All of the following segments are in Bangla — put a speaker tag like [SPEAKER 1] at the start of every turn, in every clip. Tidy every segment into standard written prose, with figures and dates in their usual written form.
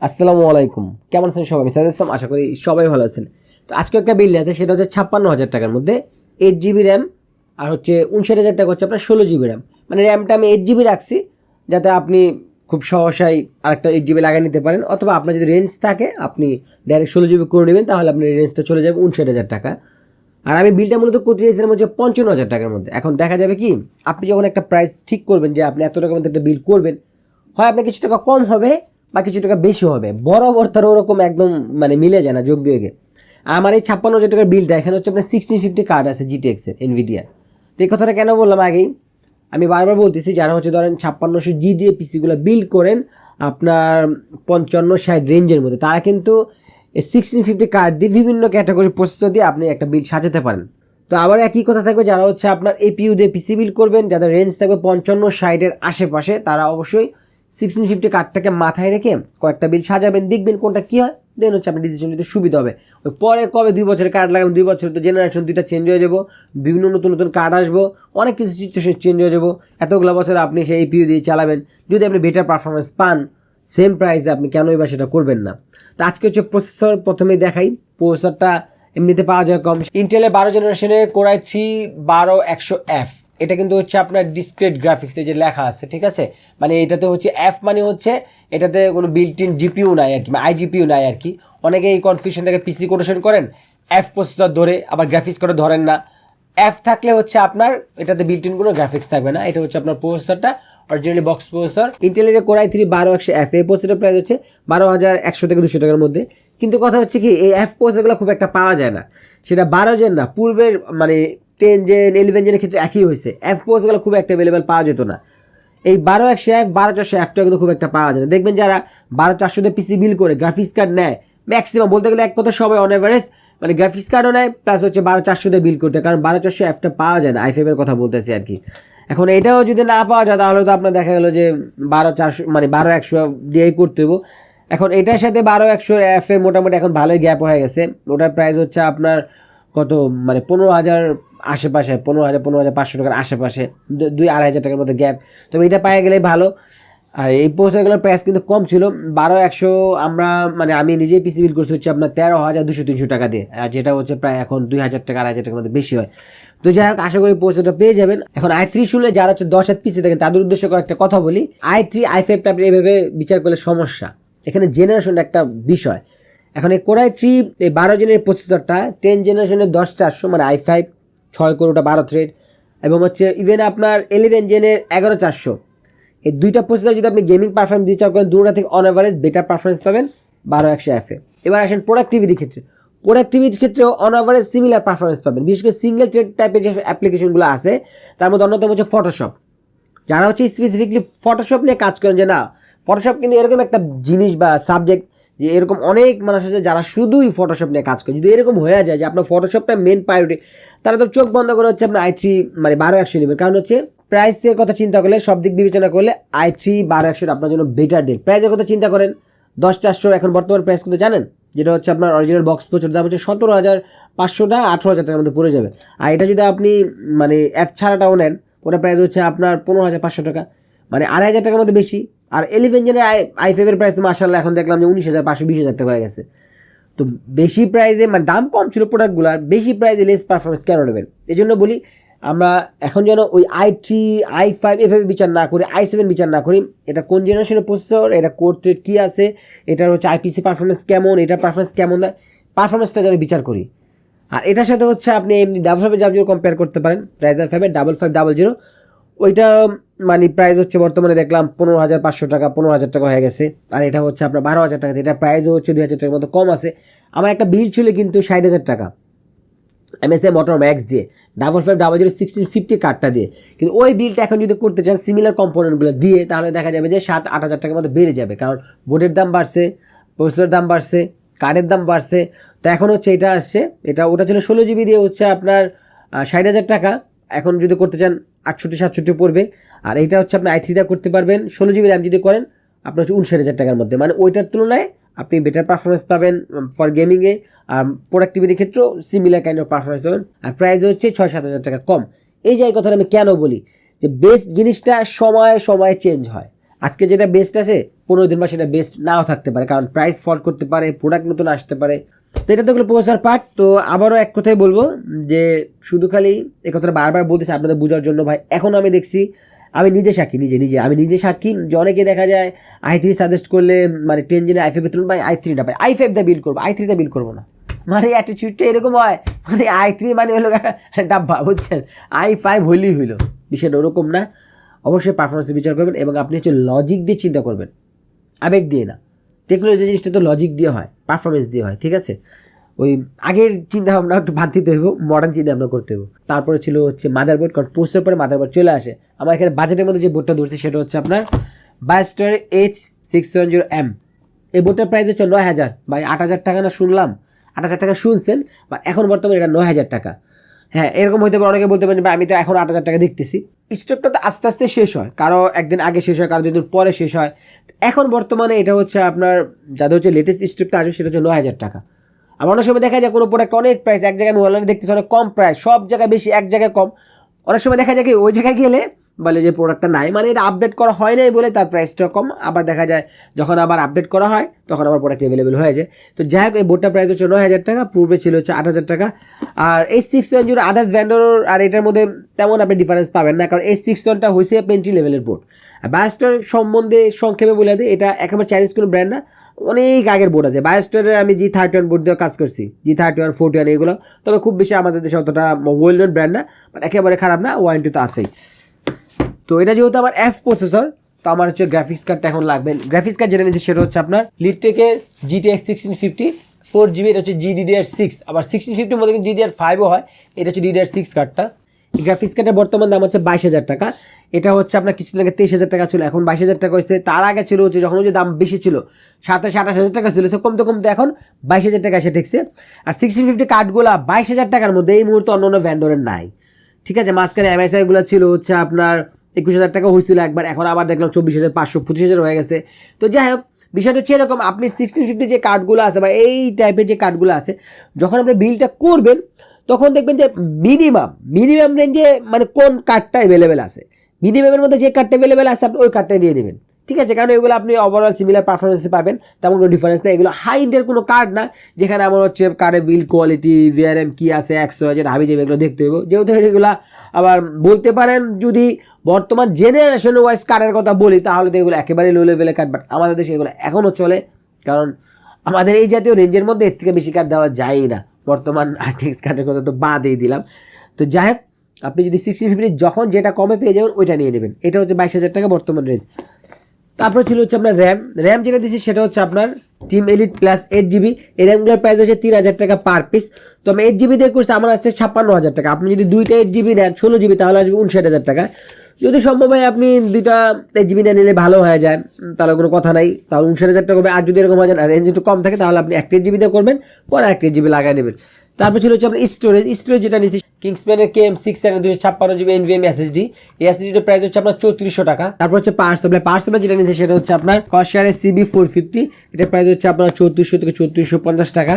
[SPEAKER 1] আসসালামু আলাইকুম, কেমন আছেন সবাই? আমি সাইদ ইসলাম, আশা করি সবাই ভালো আছেন। তো আজকে একটা বিল আছে, সেটা হচ্ছে 56,000 টাকার মধ্যে 8 GB র্যাম আর হচ্ছে 59,000 টাকা হচ্ছে আপনার 16 GB র্যাম। মানে র্যামটা আমি 8 GB রাখছি যাতে আপনি খুব সহসাই আরেকটা 8 GB লাগিয়ে নিতে পারেন, অথবা আপনার যদি রেঞ্জ থাকে আপনি ডাইরেক্ট 16 GB করে নেবেন, তাহলে আপনার রেঞ্জটা চলে যাবে 59,000 টাকা। আর আমি বিলটা মূলত করতে চাইছিলাম হচ্ছে 55,000 টাকার মধ্যে। এখন দেখা যাবে কি, আপনি যখন একটা প্রাইস ঠিক করবেন যে আপনি এত টাকার মধ্যে একটা বিল করবেন, হয় আপনার কিছু টাকা কম হবে বা কিছু টাকা বেশি হবে, বরাবর তার ওরকম একদম মানে মিলে যায় না যোগ বিয়োগে। আমার এই 56,000 টাকার বিলটা এখানে হচ্ছে আপনার 1650 কার্ড আছে জিটিএক্সের এনভিডিয়ার। তো এই কথাটা কেন বললাম আগেই, আমি বারবার বলতেছি, যারা হচ্ছে ধরেন 5600 দিয়ে পিসিগুলো বিল করেন আপনার 55-60 রেঞ্জের মধ্যে, তারা কিন্তু এই 1650 কার্ড দিয়ে বিভিন্ন ক্যাটাগরি প্রসেসর দিয়ে আপনি একটা বিল সাজাতে পারেন। তো আবার একই কথা থাকবে, যারা হচ্ছে আপনার এপিইউ দিয়ে পিসি বিল করবেন, যাদের রেঞ্জ থাকবে 55-60-এর আশেপাশে, তারা অবশ্যই 1650 কার্ডটাকে মাথায় রেখে কয়েকটা বিল সাজাবেন, দেখবেন কোনটা কী হয়, দেন হচ্ছে আপনার ডিসিশন নিতে সুবিধা হবে। ওই পরে কবে 2 বছরের কার্ড লাগাবেন, 2 বছর তো জেনারেশন 2টা চেঞ্জ হয়ে যাবো, বিভিন্ন নতুন নতুন কার্ড আসবো, অনেক কিছু সিচুয়েশন চেঞ্জ হয়ে যাবো। এতগুলো বছর আপনি সেই এপিইউ দিয়ে চালাবেন, যদি আপনি বেটার পারফরমেন্স পান সেম প্রাইসে, আপনি কেনই বা সেটা করবেন না। তো আজকে হচ্ছে প্রসেসর প্রথমেই দেখাই। প্রসেসরটা এমনিতে পাওয়া যায় কম, ইন্টেলের 12 জেনারেশনের কোর i3 12100F। এটা কিন্তু হচ্ছে আপনার ডিসক্রিট গ্রাফিক্সে যে লেখা আছে, ঠিক আছে, মানে এটাতে হচ্ছে এফ মানে হচ্ছে এটাতে কোনো বিল্ট ইন জিপিইউ নাই আর কি, আইজিপিইউ নাই আর কি। অনেকে এই কনফিউশন থেকে পিসি কোটেশন করেন, এফ প্রসেসর ধরে আবার গ্রাফিক্স করে ধরেন না। এফ থাকলে হচ্ছে আপনার এটাতে বিল্ট ইন কোনো গ্রাফিক্স থাকবে না। এটা হচ্ছে আপনার প্রসেসরটা অরিজিনালি বক্স প্রসেসর, ইন্টেলের কোর i3 12100F। এই প্রসেসরের প্রাইস হচ্ছে 12,100 থেকে 200 টাকার মধ্যে। কিন্তু কথা হচ্ছে কি, এই এফ প্রসেসরগুলো খুব একটা পাওয়া যায় না, সেটা 12 জেন না, পূর্বের মানে 10 জেন 11 জেনের ক্ষেত্রে একই হয়েছে। এফ প্রসেসরগুলো খুব একটা অ্যাভেলেবেল পাওয়া যেত না। এই 12100F 12400Fটা কিন্তু খুব একটা পাওয়া যায় না। দেখবেন যারা 12400 দিয়ে পিসি বিল করে গ্রাফিক্স কার্ড নেয়, ম্যাক্সিমাম বলতে গেলে এক কথা সবাই অন এভারেজ মানে গ্রাফিক্স কার্ডও নেয় প্লাস হচ্ছে 12400 দিয়ে বিল করতে, কারণ 12400Fটা পাওয়া যায় না, i5-এর কথা বলতেছি আর কি। এখন এটাও যদি না পাওয়া যায়, তাহলে তো আপনার দেখা গেলো যে 12400 মানে 12100 দিয়েই করতে হবো। এখন এটার সাথে 12100F-এর মোটামুটি এখন ভালোই গ্যাপ হয়ে গেছে। ওটার প্রাইস হচ্ছে আপনার কত মানে 15,000 আশেপাশে, 15,500 টাকার আশেপাশে, 2-2,500 টাকার মধ্যে গ্যাপ। তবে এটা পাওয়া গেলেই ভালো। আর এই প্রসেসরগুলোর প্রাইস কিন্তু কম ছিল। 12100 আমরা মানে আমি নিজেই পিসি বিল করছি হচ্ছে আপনার 13,200-300 টাকা দিয়ে, আর যেটা হচ্ছে প্রায় এখন 2,000 টাকা 2,500 টাকার মধ্যে বেশি হয়। তো যাই হোক, আশা করি প্রসেসরটা পেয়ে যাবেন। এখন i3 শুনলে যারা হচ্ছে 10 হাত পিসি থাকেন, তাদের উদ্দেশ্যে কয়েকটা কথা বলি। i3 i5টা আপনি এইভাবে বিচার করলে সমস্যা, এখানে জেনারেশনটা একটা বিষয়। এখন এই কোর i3 এই 12 জেনের প্রসেসরটা 10 জেনারেশনের 10400 মানে i5 6 কোরটা 12 থ্রেড, এবং হচ্ছে ইভেন আপনার 11 জেনের 11400, এই দুইটা প্রসেসর যদি আপনি গেমিং পারফরমেন্স বিচার করেন, দুটোটা থেকে অন এভারেজ বেটার পারফরমেন্স পাবেন 12100F-এ। এবার আসেন প্রোডাক্টিভিটির ক্ষেত্রে, প্রোডাক্টিভিটির ক্ষেত্রেও অন এভারেজ সিমিলার পারফরমেন্স পাবেন। বিশেষ করে সিঙ্গেল থ্রেড টাইপের যে অ্যাপ্লিকেশনগুলো আছে, তার মধ্যে অন্যতম হচ্ছে ফটোশপ। যারা হচ্ছে স্পেসিফিকলি ফটোশপ নিয়ে কাজ করেন, যে না ফটোশপ কিন্তু এরকম একটা জিনিস বা সাবজেক্ট, যে এরকম অনেক মানুষ আছে যারা শুধুই ফটোশপ নিয়ে কাজ করে, যদি এরকম হয়ে যায় যে আপনার ফটোশপটা মেন প্রায়োরিটি, তারা তো চোখ বন্ধ করে হচ্ছে আপনার i3 মানে 12100 নেবেন। কারণ হচ্ছে প্রাইসের কথা চিন্তা করলে, সব দিক বিবেচনা করলে i3 12100 আপনার জন্য বেটার ডিল। প্রাইসের কথা চিন্তা করেন, 10400 এখন বর্তমান প্রাইস কিন্তু জানেন, যেটা হচ্ছে আপনার অরিজিনাল বক্স প্রচুর দাম হচ্ছে 17,500 18,000 টাকার মধ্যে পড়ে যাবে। আর এটা যদি আপনি মানে এফ ছাড়াটাও নেন, ওটা প্রাইস হচ্ছে আপনার 15,500 টাকা, মানে 2,500 টাকার মধ্যে বেশি। আর 11 জেনের i5-এর প্রাইস তো মাশাআল্লাহ এখন দেখলাম যে 19,500 20,000 টাকা হয়ে গেছে। তো বেশি প্রাইসে মানে দাম কম ছিল প্রোডাক্টগুলোর, বেশি প্রাইসে লেস পারফরমেন্স কেন নেবেন? এই জন্য বলি আমরা এখন যেন ওই i3 i5 এভাবে বিচার না করি, i7 বিচার না করি, এটা কোন জেনারেশনের প্রসেসর, এটা কোর থ্রেড কী আছে, এটার হচ্ছে আইপিসি পারফরমেন্স কেমন, এটার পারফরমেন্স কেমন দেয়, পারফরমেন্সটা যেন বিচার করি। আর এটার সাথে হচ্ছে আপনি এমনি 5500 কম্পেয়ার করতে পারেন, রাইজেন 5-এর 5500, ওইটা মানে প্রাইস হচ্ছে বর্তমানে দেখলাম 15,500 টাকা 15,000 টাকা হয়ে গেছে। আর এটা হচ্ছে আপনার 12,000 টাকা, এটার প্রাইসও হচ্ছে 2,000 টাকার মতো কম আছে। আমার একটা বিল ছিল কিন্তু 60,000 টাকা MSI মোটর ম্যাক্স দিয়ে 5500 1650 কার্ডটা দিয়ে, কিন্তু ওই বিলটা এখন যদি করতে চান সিমিলার কম্পোনেন্টগুলো দিয়ে, তাহলে দেখা যাবে যে 7-8,000 টাকার মতো বেড়ে যাবে, কারণ বোর্ডের দাম বাড়ছে, প্রসেসরের দাম বাড়ছে, কার্ডের দাম বাড়ছে। তো এখন হচ্ছে এটা আসছে, ওটা ছিল 16 GB দিয়ে হচ্ছে আপনার 60,000 টাকা, এখন যদি করতে চান 68-67 পড়বে। আর এইটা হচ্ছে আপনি i3 দিয়ে করতে পারবেন, 16 GB র্যাম যদি করেন আপনার হচ্ছে 59,000 টাকার মধ্যে, মানে ওইটার তুলনায় আপনি বেটার পারফরমেন্স পাবেন ফর গেমিংয়ে, আর প্রোডাক্টিভিটির ক্ষেত্রেও সিমিলার কাইন্ড অফ পারফরমেন্স পাবেন। আর প্রাইস হচ্ছে 6-7 হাজার টাকা কম। এই যে কথাটা আমি কেন বলি, যে বেস্ট জিনিসটা সময়ে সময়ে চেঞ্জ হয়। আজকে যেটা বেস্ট আছে 15 দিন বা সেটা বেস্ট নাও থাকতে পারে, কারণ প্রাইস ফল করতে পারে, প্রোডাক্ট নতুন আসতে পারে। তো এটা তো প্রসেসর পার্ট। তো আবারও এক কথাই বলবো যে শুধু খালি এই কথাটা বারবার বলতেছি আপনাদের বোঝার জন্য ভাই। এখন আমি দেখছি, আমি নিজে সাক্ষী, আমি নিজে সাক্ষী যে অনেকে দেখা যায় i3 সাজেস্ট করলে মানে 10 জেনে i5 তুলুন ভাই, i3 না ভাই, i5 দা বিল করবো, i3 দা বিল করবো না। মানে অ্যাটিটিউডটা এরকম হয়, মানে i3 মানে হলো ডাব্বা, বুঝছেন, i5 হইলেই হইলো, বিষয়টা ওরকম না। অবশ্যই পারফরমেন্সের বিচার করবেন এবং আপনি হচ্ছে লজিক দিয়ে চিন্তা করবেন, আবেগ দিয়ে না। টেকনোলজি জিনিসটা তো লজিক দিয়ে হয়, পারফরমেন্স দিয়ে হয়, ঠিক আছে। ওই আগের চিন্তা ভাবনা একটু বাদ দিতে হইব, মডার্ন চিন্তা ভাবনা করতে হইব। তারপরে ছিল হচ্ছে মাদারবোর্ড, কারণ পোস্টের পরে মাদারবোর্ড চলে আসে। আমার এখানে বাজেটের মধ্যে যে বোর্ডটা ধরছে সেটা হচ্ছে আপনার biostar H670M। এই বোর্ডটার প্রাইস হচ্ছে 9,000 ভাই। 8,000 টাকা না শুনলাম, 8,000 টাকা শুনছেন, বা এখন বর্তমানে এটা 9,000 টাকা। হ্যাঁ, এরকম হইতে পারে, অনেকে বলতে পারেন আমি তো এখন 8,000 টাকা দেখতেছি। স্টকটা তো আস্তে আস্তে শেষ হয়, কারো একদিন আগে শেষ হয়, কারো 2 দিন পরে শেষ হয়। এখন বর্তমানে এটা হচ্ছে আপনার যাদের হচ্ছে লেটেস্ট স্টকটা আসবে সেটা হচ্ছে 9,000 টাকা। আমার অনেক সময় দেখা যায় কোনো প্রোডাক্ট অনেক প্রাইস, এক জায়গায় আমি অনলাইনে দেখতেছি অনেক কম প্রাইস, সব জায়গায় বেশি, এক জায়গায় কম। অনেক সময় দেখা যায় কি ওই জায়গায় গেলে বলে যে প্রোডাক্টটা নাই, মানে এটা আপডেট করা হয় নাই বলে তার প্রাইসটা কম। আবার দেখা যায় যখন আবার আপডেট করা হয় তখন আবার প্রোডাক্ট অ্যাভেলেবেল হয়ে যায়। তো যাই হোক, এই বোর্ডটার প্রাইস হচ্ছে 9,000 টাকা, পূর্বে ছিল হচ্ছে 8,000 টাকা। আর এই 610 আদার্স ভ্যান্ডর আর এটার মধ্যে তেমন আপনি ডিফারেন্স পাবেন না, কারণ এই 610টা হয়েছে পেন্ট্রি লেভেলের বোর্ড। আর বায়োস্টার সম্বন্ধে সংক্ষেপে বলে দিই, এটা একেবারে চাইনিজ কোনো ব্র্যান্ড না, অনেক আগের বোর্ড আছে। বায়োস্টারের আমি G31 বোর্ড দিয়ে কাজ করছি, G31, 41 এগুলো। তবে খুব বেশি আমাদের দেশে অতটা ওয়েল নোন ব্র্যান্ড না, বাট একেবারে খারাপ না, ওয়ারেন্টি তো আছেই। তো এটা যেহেতু আমার F প্রসেসর, তো আমার হচ্ছে গ্রাফিক্স কার্ডটা এখন লাগবে। গ্রাফিক্স কার্ড যেটা নিচ্ছে সেটা হচ্ছে আপনার LEADTEK-এর GTX 1650 4GB, এটা হচ্ছে GDDR6। আবার 1650 মধ্যে কিন্তু GDDR5ও হয়, এটা হচ্ছে DDR6 কার্ডটা। এই গ্রাফিক্স কার্ডের বর্তমান দাম হচ্ছে 22,000 টাকা। এটা হচ্ছে আপনার কিছুদিন আগে 23,000 টাকা ছিল, এখন 22,000 টাকা হয়েছে। তার আগে ছিল হচ্ছে যখন যে দাম বেশি ছিল 27-28,000 টাকা ছিল, কমতে কমতে এখন 22,000 টাকা এসে ঠেকছে। আর 1650 কার্ডগুলো 22,000 টাকার মধ্যে এই মুহূর্তে অন্য অন্য ভ্যান্ডরের নাই, ঠিক আছে। মাঝখানে MSI-গুলো ছিল হচ্ছে আপনার 21,000 টাকা হয়েছিল একবার, এখন আবার দেখলাম 24,500, 25,000 হয়ে গেছে। তো যাই হোক, বিষয়টা হচ্ছে এরকম, আপনি 1650 যে কার্ডগুলো আছে বা এই টাইপের যে কার্ডগুলো আছে, যখন আপনি বিলটা করবেন তখন দেখবেন যে মিনিমাম রেঞ্জে মানে কোন কার্ডটা অ্যাভেলেবেল আছে, মিনিমামের মধ্যে যে কার্ডটা অ্যাভেলেবেল আছে আপনি ওই কার্ডটা নিয়ে নেবেন, ঠিক আছে। কারণ এগুলো আপনি ওভারঅল সিমিলার পারফরমেন্স পাবেন, তেমন কোনো ডিফারেন্স নেই। এগুলো হাই এন্ডের কোনো কার্ড না, যেখানে আমার হচ্ছে কার্ডের বিল কোয়ালিটি, VRM কী আছে, 100 হাবি যাবে, এগুলো দেখতে হবে। যেহেতু এগুলো আবার বলতে পারেন যদি বর্তমান জেনারেশন ওয়াইজ কার্ডের কথা বলি, তাহলে তো এগুলো একেবারে লো লেভেলের কার্ড, বাট আমাদের দেশে এগুলো এখনও চলে, কারণ আমাদের এই জাতীয় রেঞ্জের মধ্যে এর থেকে বেশি কার্ড দেওয়া যায় না। বর্তমান RTX কার্ডের কথা তো বাদই দিলাম। তো যাই হোক, আপনি যদি 1650 যখন যেটা কমে পেয়ে যাবেন ওইটা নিয়ে নেবেন। এটা হচ্ছে 22,000 টাকা বর্তমান রেঞ্জ। তারপর ছিল হচ্ছে আপনার র্যাম যেটা দিচ্ছি সেটা হচ্ছে আপনার টিম এলিট প্লাস 8GB। এই র্যামগুলোর প্রাইস হচ্ছে 3,000 টাকা পার পিস। তো আমি 8GB দিয়ে করছি, আমার আছে 56,000 টাকা। আপনি যদি দুইটা 8GB নেন 16GB, তাহলে আসবে 59,000 টাকা। যদি সম্ভব হয় আপনি দুইটা 8GB নিয়ে নিলে ভালো হয়ে যায়, তাহলে কোনো কথা নাই, তাহলে 59,000 টাকা হবে। আর যদি এরকম হয় আর রেঞ্জ একটু কম থাকে, তাহলে আপনি 1 8GB দিয়ে করবেন, পরে 1 8GB লাগাই নেবেন। তারপর ছিল হচ্ছে আপনার স্টোরেজ যেটা নিচ্ছি কিংসম্যানের KM6 256GB NVMe SSD। এই SSDটার প্রাইস হচ্ছে আপনার 3400 টাকা। তারপর হচ্ছে পাওয়ার সাপ্লাই যেটা নিচ্ছে সেটা হচ্ছে আপনার corsair CB450। এটার প্রাইস হচ্ছে আপনার 3400 থেকে 3450 টাকা।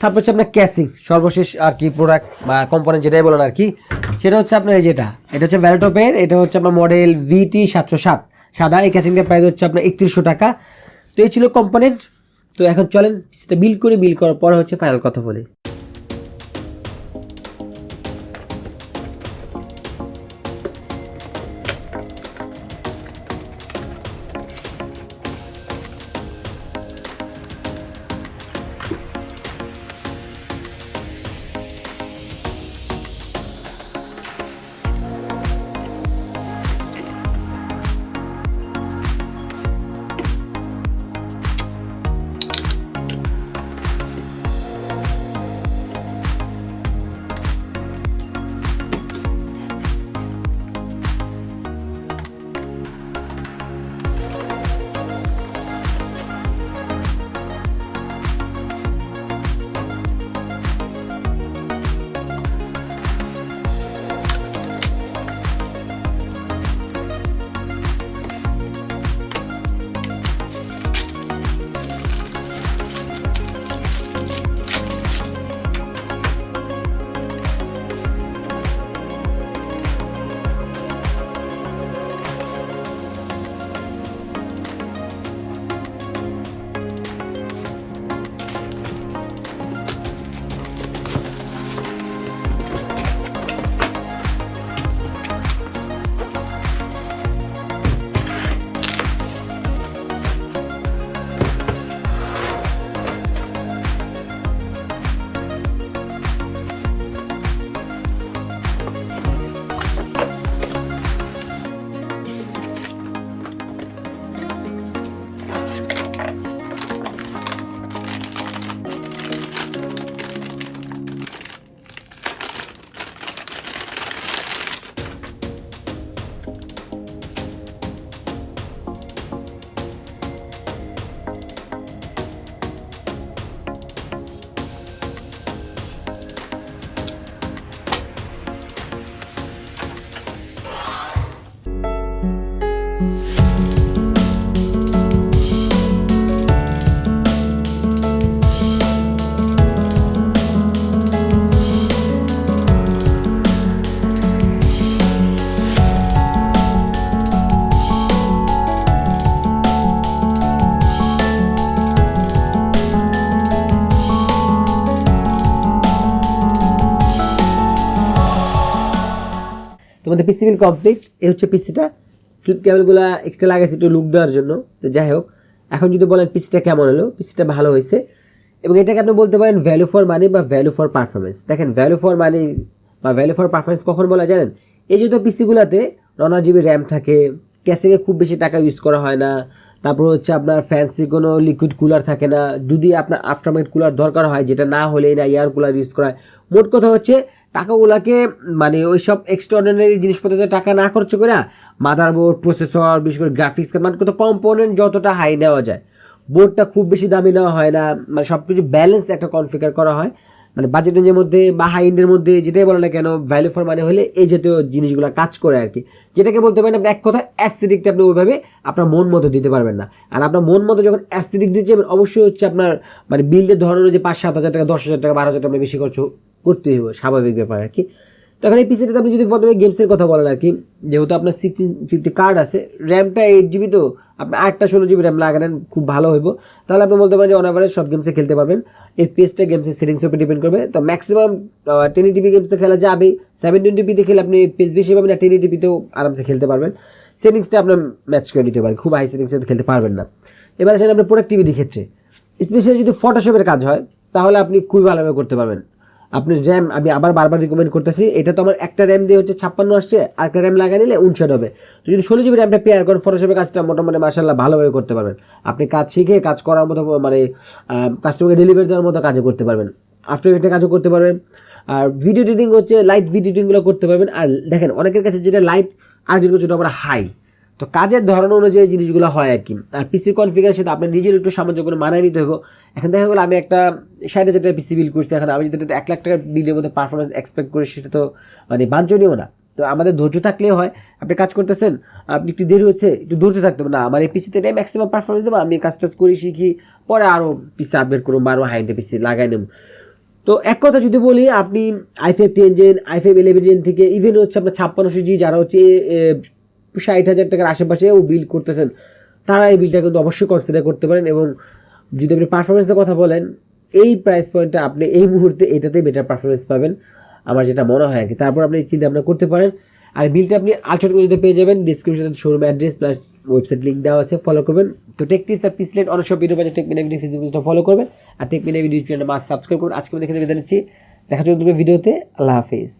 [SPEAKER 1] তারপর হচ্ছে আপনার ক্যাসিং, সর্বশেষ আর কি প্রোডাক্ট বা কোম্পানি যেটাই বলেন আর কি, সেটা হচ্ছে আপনার এই যেটা, এটা হচ্ছে ValuTop-এর, এটা হচ্ছে আপনার মডেল VT707 সাদা। এই ক্যাসিংটার প্রাইস হচ্ছে আপনার 3100 টাকা। তো এই ছিল কম্পোনেন্ট। তো এখন চলেন সেটা বিল করার পরে হচ্ছে ফাইনাল কথা বলি। তোমাদের পিসি বিল কমপ্লিট। এই হচ্ছে পিসিটা, স্লিপ কেবলগুলো এক্সট্রা লাগাইছে একটু লুক দেওয়ার জন্য। তো যাই হোক, এখন যদি বলেন পিসিটা কেমন হলো, পিসিটা ভালো হয়েছে এবং এটাকে আপনি বলতে পারেন ভ্যালু ফর মানি বা ভ্যালু ফর পারফরমেন্স। দেখেন ভ্যালু ফর মানি বা ভ্যালু ফর পারফরমেন্স কখন বলা জানেন? এই যেহেতু পিসিগুলোতে 9GB র্যাম থাকে, ক্যাসিংয়ে খুব বেশি টাকা ইউজ করা হয় না, তারপর হচ্ছে আপনার ফ্যান্সি কোনো লিকুইড কুলার থাকে না, যদি আপনার আফটারমার্কেট কুলার দরকার হয় যেটা না হলেই না এয়ার কুলার ইউজ করা হয়। মোট কথা হচ্ছে টাকাগুলোকে মানে ওই সব এক্সট্রাঅর্ডিনারি জিনিসপত্রতে টাকা না খরচ করে মাদারবোর্ড, প্রসেসর, বিশেষ করে গ্রাফিক্স কার্ড, মানে কত কম্পোনেন্ট যতটা হাই নেওয়া যায়, বোর্ডটা খুব বেশি দামি নেওয়া হয় না, মানে সব কিছু ব্যালেন্স একটা কনফিগার করা হয়, মানে বাজেট রেঞ্জের মধ্যে বা হাই এন্ডের মধ্যে, যেটাই বলো না কেন ভ্যালু ফর মানি হলে এই জাতীয় জিনিসগুলো কাজ করে আর কি। যেটাকে বলতে পারেন আপনি এক কথা অ্যাস্থেটিকটা আপনি ওইভাবে আপনার মন মতো দিতে পারবেন না। আর আপনার মন মতো যখন অ্যাস্থেটিক দিচ্ছেন অবশ্যই হচ্ছে আপনার মানে বিল্ডের ধরনের যে 5-7 হাজার টাকা, 10,000 টাকা, 12,000 টাকা বেশি খরচ করতেই হবে, স্বাভাবিক ব্যাপার আর কি। তো এখন এই পিসিটাতে আপনি যদি প্রথমে গেমসের কথা বলেন আর কি, যেহেতু আপনার 1650 কার্ড আছে, র্যামটা 8GB, তো আপনি আরেকটা 16GB র্যাম লাগালেন খুব ভালো হইব, তাহলে আপনি বলতে পারেন যে অন অ্যাভারেজ সব গেমসে খেলতে পারবেন। এফপিএসটা গেমসের সেটিংসের উপর ডিপেন্ড করবে। তো ম্যাক্সিমাম 1080p গেমস তো খেলা যাবেই, 720pতে খেলে আপনি পেস বেশি পাবেন, আর 1080pতেও আরামসে খেলতে পারবেন। সেটিংসটা আপনার ম্যাচ করে নিতে পারেন, খুব হাই সেটিংসে খেলতে পারবেন না। এবার আসেন আপনার প্রোডাক্টিভিটির ক্ষেত্রে, স্পেশালি যদি ফটোশপের কাজ হয় তাহলে আপনি খুবই ভালোভাবে করতে পারবেন। আপনি র্যাম, আমি আবার বারবার রিকমেন্ড করতেছি, এটা তো আমার একটা র্যাম দিয়ে হচ্ছে 56 আসছে, আর একটা র্যাম লাগিয়ে নিলে 59 হবে। তো যদি 16GB র্যামটা পেয়ার করেন, ফটোশপের কাজটা মোটামুটি মাশাআল্লাহ ভালোভাবে করতে পারবেন। আপনি কাজ শিখে কাজ করার মতো, মানে কাস্টমারকে ডেলিভারি দেওয়ার মতো কাজও করতে পারবেন, আফটার এফেক্টে কাজও করতে পারবেন। আর ভিডিও এডিটিং হচ্ছে লাইট ভিডিও এডিটিংগুলো করতে পারবেন। আর দেখেন অনেকের কাছে যেটা লাইট আর যেটা যেটা আবার হাই, তো কাজের ধরন অনুযায়ী জিনিসগুলো হয় আর কি। আর পিসির কনফিগারের সাথে আপনার নিজের একটু সাহায্য করে মানায় নিতে হবে। এখন দেখা গেলো আমি একটা 60,000 টাকার পিসি বিল করছি, এখন আমি যদি 1 লাখ টাকার বিলের মধ্যে পারফরমেন্স এক্সপেক্ট করি, সেটা তো মানে বাঞ্ছনীয় না। তো আমাদের ধৈর্য থাকলেও হয়, আপনি কাজ করতেছেন, আপনি একটু দেরি হচ্ছে, একটু ধৈর্য থাকতে হবে, না আমার এই পিসিতে ম্যাক্সিমাম পারফরমেন্স দেবো, আমি কাজ টাজ করি শিখি, পরে আরও পিসি আপডেট করুন বা আরও হাইন্ডে পিসি লাগাই নেব। তো এক কথা যদি বলি, আপনি i5 10 জেন, i5 11 জেন থেকে ইভেন হচ্ছে আপনার 5600G যারা হচ্ছে 60,000 টাকার আশেপাশেও বিল্ড করতেছেন, তারা এই বিলটা কিন্তু অবশ্যই কনসিডার করতে পারেন। এবং যদি আপনি পারফরমেন্সের কথা বলেন, এই প্রাইস পয়েন্টে আপনি এই মুহূর্তে এটাতেই বেটার পারফরমেন্স পাবেন আমার যেটা মনে হয় আর কি। তারপর আপনি চিন্তা ভাবনা করতে পারেন। আর বিলটা আপনি আলট্রাটেকনোলজিতে পেয়ে যাবেন, ডিসক্রিপশনে showroom address plus website link দেওয়া আছে, ফলো করবেন। তো টেক টিপস আর পিসলেট অনেক সব ভিডিও পাচ্ছে, টেকমিনিয়া ভিডিও ফেসবুক পেজটা ফলো করবেন, আর টেকমিনিয়া ভিডিও চ্যানেলটা মাস্ট সাবস্ক্রাইব করুন। আজকে আমি দেখে বিদায় নিচ্ছি, দেখা হচ্ছে নতুন ভিডিওতে। আল্লাহ হাফিজ।